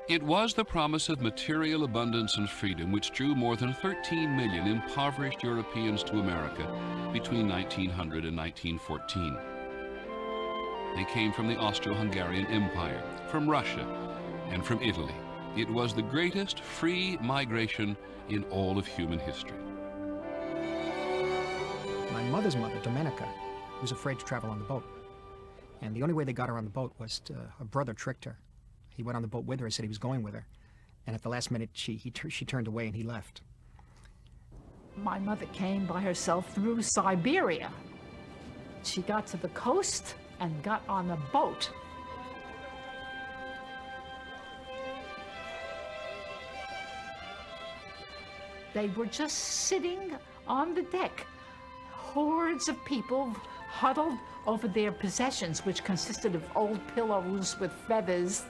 It was the promise of material abundance and freedom which drew more than 13 million impoverished Europeans to America between 1900 and 1914. They came from the Austro-Hungarian Empire, from Russia, and from Italy. It was the greatest free migration in all of human history. My mother's mother, Domenica, was afraid to travel on the boat. And the only way they got her on the boat was her brother tricked her. He went on the boat with her and said he was going with her. And at the last minute, she turned away and he left. My mother came by herself through Siberia. She got to the coast and got on a boat. They were just sitting on the deck, hordes of people huddled over their possessions, which consisted of old pillows with feathers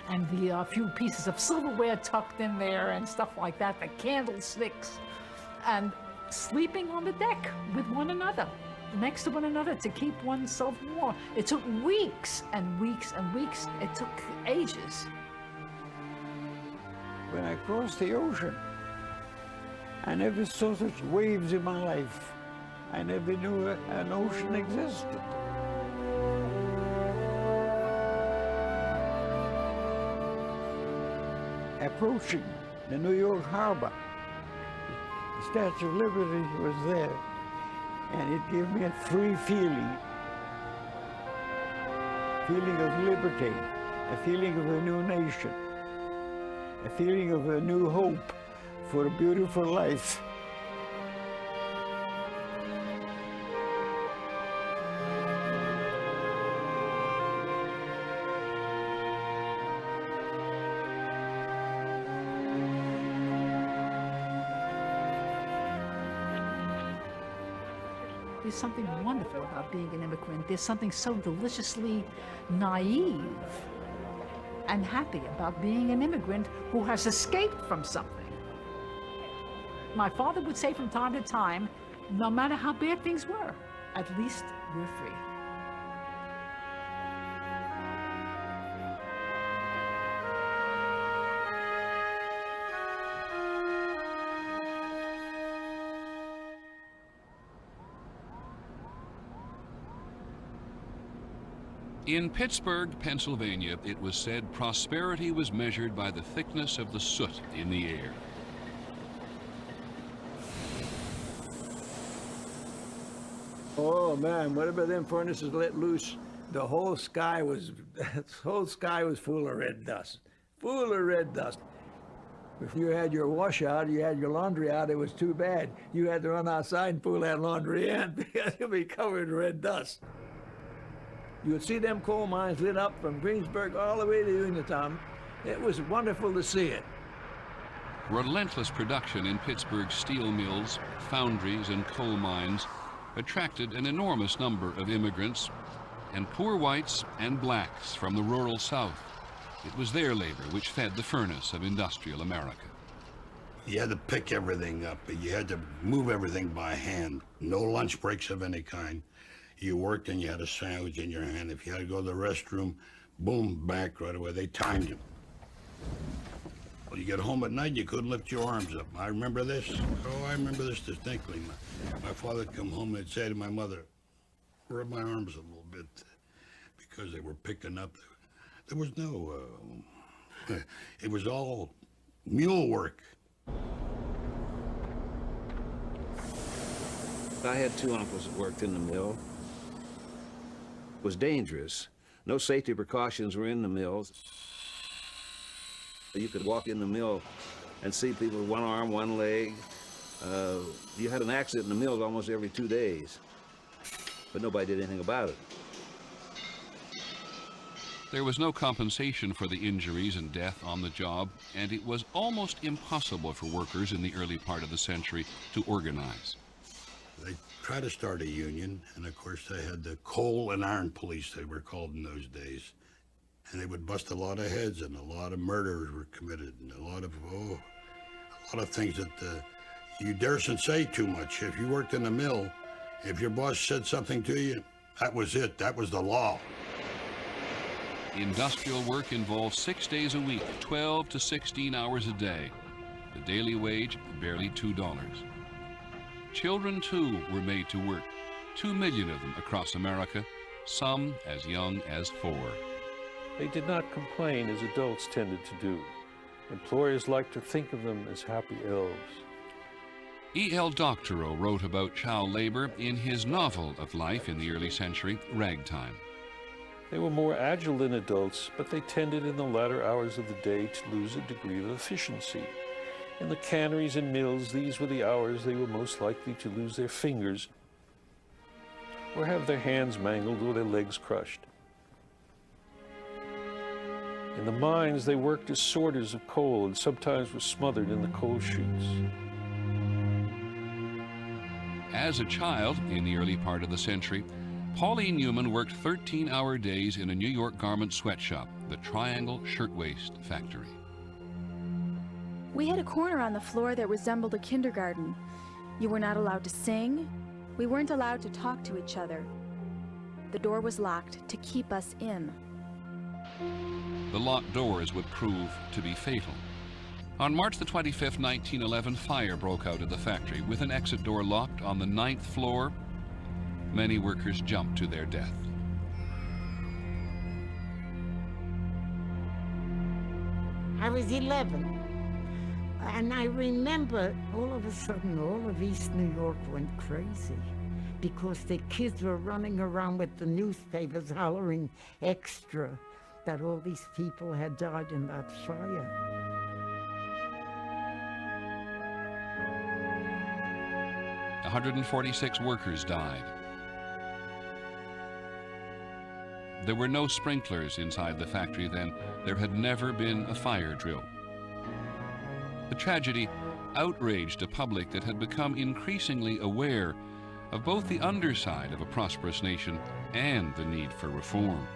and the few pieces of silverware tucked in there and stuff like that, the candlesticks, and sleeping on the deck with one another, next to one another, to keep oneself warm. It took weeks and weeks and weeks. It took ages. When I crossed the ocean, I never saw such waves in my life. I never knew an ocean existed. Approaching the New York Harbor, the Statue of Liberty was there, and it gave me a free feeling of liberty, a feeling of a new nation, a feeling of a new hope for a beautiful life. There's something wonderful about being an immigrant. There's something so deliciously naive and happy about being an immigrant who has escaped from something. My father would say from time to time, no matter how bad things were, at least we're free. In Pittsburgh, Pennsylvania, it was said prosperity was measured by the thickness of the soot in the air. Oh man, whatever them furnaces let loose, the whole sky was full of red dust. Full of red dust. If you had your wash out, you had your laundry out, it was too bad. You had to run outside and pull that laundry in because it would be covered in red dust. You would see them coal mines lit up from Greensburg all the way to Uniontown. It was wonderful to see it. Relentless production in Pittsburgh's steel mills, foundries, and coal mines attracted an enormous number of immigrants and poor whites and blacks from the rural South. It was their labor which fed the furnace of industrial America. You had to pick everything up. You had to move everything by hand. No lunch breaks of any kind. You worked and you had a sandwich in your hand. If you had to go to the restroom, boom, back right away. They timed you. Well, you get home at night, you couldn't lift your arms up. I remember this. Oh, I remember this distinctly. My father would come home and say to my mother, rub my arms a little bit, because they were picking up. There was no, it was all mule work. I had two uncles that worked in the mill. It was dangerous. No safety precautions were in the mills. You could walk in the mill and see people with one arm, one leg. You had an accident in the mills almost every 2 days, but nobody did anything about it. There was no compensation for the injuries and death on the job, and it was almost impossible for workers in the early part of the century to organize. They tried to start a union, and of course they had the coal and iron police, they were called in those days. And they would bust a lot of heads, and a lot of murders were committed, and a lot of things that you daresn't say too much. If you worked in the mill, if your boss said something to you, that was it. That was the law. Industrial work involved 6 days a week, 12 to 16 hours a day. The daily wage, barely $2. Children, too, were made to work, 2 million of them across America, some as young as 4. They did not complain as adults tended to do. Employers liked to think of them as happy elves. E.L. Doctorow wrote about child labor in his novel of life in the early century, Ragtime. They were more agile than adults, but they tended in the latter hours of the day to lose a degree of efficiency. In the canneries and mills, these were the hours they were most likely to lose their fingers or have their hands mangled or their legs crushed. In the mines, they worked as sorters of coal and sometimes were smothered in the coal chutes. As a child, in the early part of the century, Pauline Newman worked 13-hour days in a New York garment sweatshop, the Triangle Shirtwaist Factory. We had a corner on the floor that resembled a kindergarten. You were not allowed to sing. We weren't allowed to talk to each other. The door was locked to keep us in. The locked doors would prove to be fatal. On March the 25th, 1911, fire broke out at the factory with an exit door locked on the 9th floor. Many workers jumped to their death. I was 11, and I remember all of a sudden all of East New York went crazy because the kids were running around with the newspapers hollering extra that all these people had died in that fire. – 146 workers died. There were no sprinklers inside the factory then. There had never been a fire drill. The tragedy outraged a public that had become increasingly aware of both the underside of a prosperous nation and the need for reform.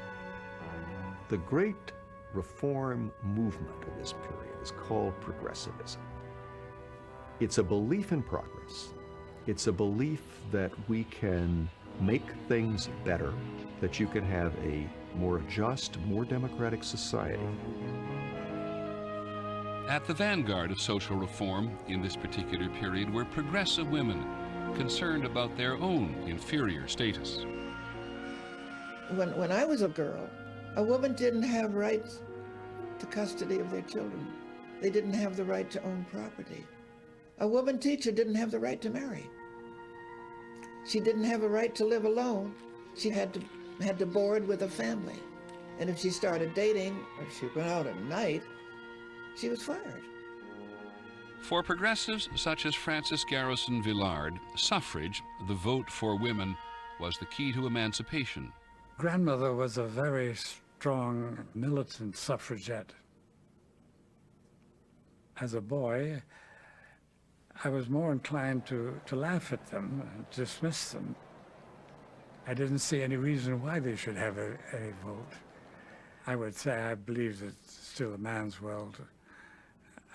The great reform movement of this period is called progressivism. It's a belief in progress. It's a belief that we can make things better, that you can have a more just, more democratic society. At the vanguard of social reform in this particular period were progressive women concerned about their own inferior status. When I was a girl, a woman didn't have rights to custody of their children. They didn't have the right to own property. A woman teacher didn't have the right to marry. She didn't have a right to live alone. She had to board with a family. And if she started dating, or if she went out at night, she was fired. For progressives such as Frances Garrison Villard, suffrage, the vote for women, was the key to emancipation. Grandmother was a very strong militant suffragette. As a boy, I was more inclined to laugh at them and dismiss them. I didn't see any reason why they should have a vote. I would say I believe that it's still a man's world,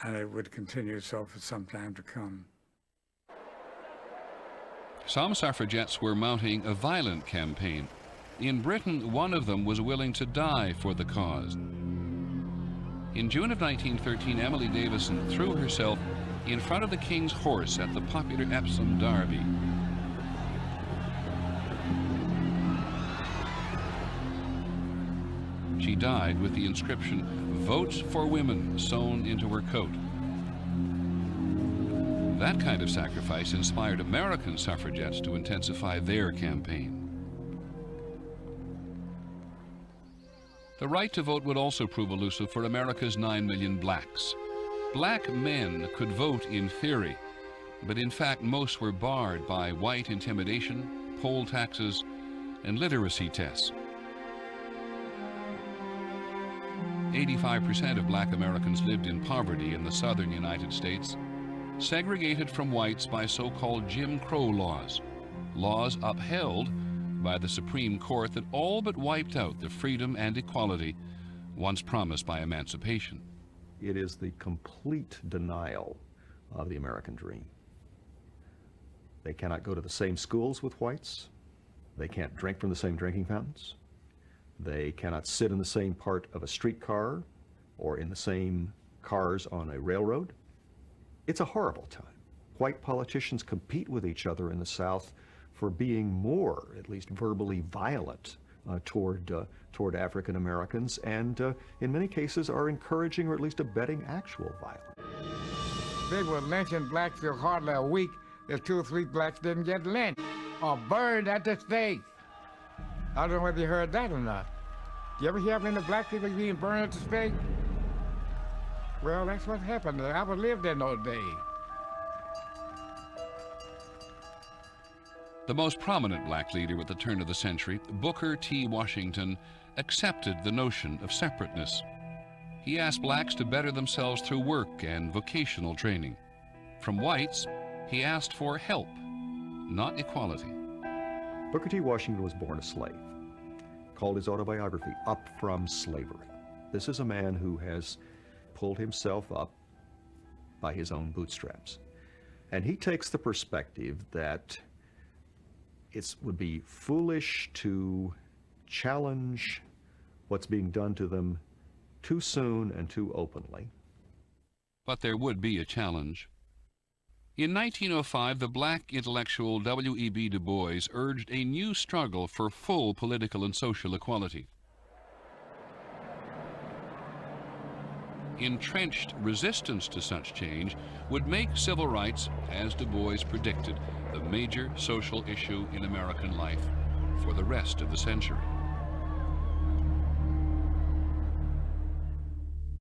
and it would continue so for some time to come. Some suffragettes were mounting a violent campaign. In Britain, one of them was willing to die for the cause. In June of 1913, Emily Davison threw herself in front of the King's horse at the popular Epsom Derby. She died with the inscription, "Votes for Women," sewn into her coat. That kind of sacrifice inspired American suffragettes to intensify their campaign. The right to vote would also prove elusive for America's 9 million blacks. Black men could vote in theory, but in fact most were barred by white intimidation, poll taxes, and literacy tests. 85% of black Americans lived in poverty in the southern United States, segregated from whites by so-called Jim Crow laws, laws upheld by the Supreme Court that all but wiped out the freedom and equality once promised by emancipation. It is the complete denial of the American dream. They cannot go to the same schools with whites. They can't drink from the same drinking fountains. They cannot sit in the same part of a streetcar or in the same cars on a railroad. It's a horrible time. White politicians compete with each other in the South for being more, at least verbally, violent toward African Americans, and in many cases are encouraging or at least abetting actual violence. They were lynching blacks for hardly a week. There's 2 or 3 blacks didn't get lynched or burned at the stake. I don't know whether you heard that or not. You ever hear of any black people being burned at the stake? Well, that's what happened. I lived in those days. The most prominent black leader at the turn of the century, Booker T. Washington, accepted the notion of separateness. He asked blacks to better themselves through work and vocational training. From whites, he asked for help, not equality. Booker T. Washington was born a slave, called his autobiography Up From Slavery. This is a man who has pulled himself up by his own bootstraps. And he takes the perspective that it would be foolish to challenge what's being done to them too soon and too openly. But there would be a challenge. In 1905, the black intellectual W.E.B. Du Bois urged a new struggle for full political and social equality. Entrenched resistance to such change would make civil rights, as Du Bois predicted, the major social issue in American life for the rest of the century.